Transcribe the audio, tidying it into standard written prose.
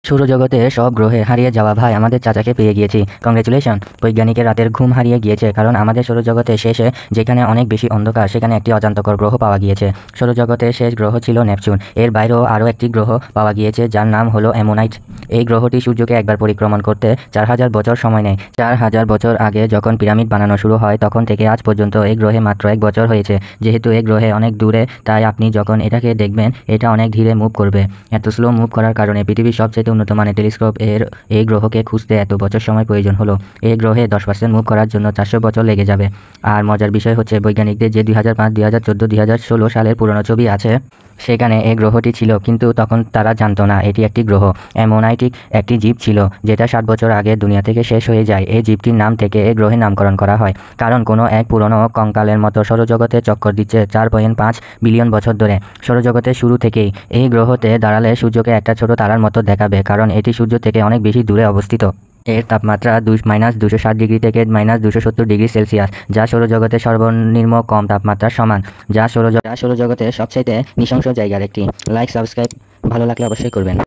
সৌরজগতে সব গ্রহে হারিয়ে যাওয়া ভাই আমাদের চাচাকে পেয়ে গিয়েছি। কংগ্রেচুলেশন। বৈজ্ঞানিকের রাতের ঘুম হারিয়ে গিয়েছে, কারণ আমাদের সৌরজগতে শেষে যেখানে অনেক বেশি অন্ধকার সেখানে একটি অজান্তকর গ্রহ পাওয়া গিয়েছে। সৌরজগতের শেষ গ্রহ ছিল নেপচুন। এর বাইরেও আরও একটি গ্রহ পাওয়া গিয়েছে যার নাম হলো অ্যামোনাইট। এই গ্রহটি সূর্যকে একবার পরিক্রমণ করতে 4000 বছর সময় নেয়। 4000 বছর আগে যখন পিরামিড বানানো শুরু হয় তখন থেকে আজ পর্যন্ত এই গ্রহে মাত্র 1 বছর হয়েছে। যেহেতু এই গ্রহে অনেক দূরে, তাই আপনি যখন এটাকে দেখবেন এটা অনেক ধীরে মুভ করবে। এত স্লো মুভ করার কারণে পৃথিবীর সবচেয়ে উন্নত মানের টেলিস্কোপ এই গ্রহকে খুঁজতে এত বছর সময় প্রয়োজন হলো। এই গ্রহে 10% মুভ করার জন্য 400 বছর লেগে যাবে। আর মজার বিষয় হচ্ছে বৈজ্ঞানিকদের যে 2005, 2014, 2016 সালের পুরনো ছবি আছে সেখানে এই গ্রহটি ছিল, কিন্তু তখন তারা জানতো না এটি একটি গ্রহ। অ্যামোনাইটিক একটি জীব ছিল যেটা 60 বছর আগে দুনিয়া থেকে শেষ হয়ে যায়। এই জীবটির নাম থেকে এই গ্রহের নামকরণ করা হয়, কারণ কোনো এক পুরনো কঙ্কালের মতো সৌরজগতে চক্কর দিচ্ছে 4.5 বিলিয়ন বছর ধরে। সৌরজগতের শুরু থেকেই এই গ্রহতে দাঁড়ালে সূর্যকে একটা ছোট তারার মতো দেখাবে, কারণ এটি সূর্য থেকে অনেক বেশি দূরে অবস্থিত। এর তাপমাত্রা -260 ডিগ্রি থেকে -270 ডিগ্রি সেলসিয়াস, যা সৌরজগতের সর্বনিম্ন কম তাপমাত্রার সমান, যা সৌরজগতের সবচাইতে নৃশংস জায়গার একটি। লাইক, সাবস্ক্রাইব ভালো লাগলে অবশ্যই করবেন।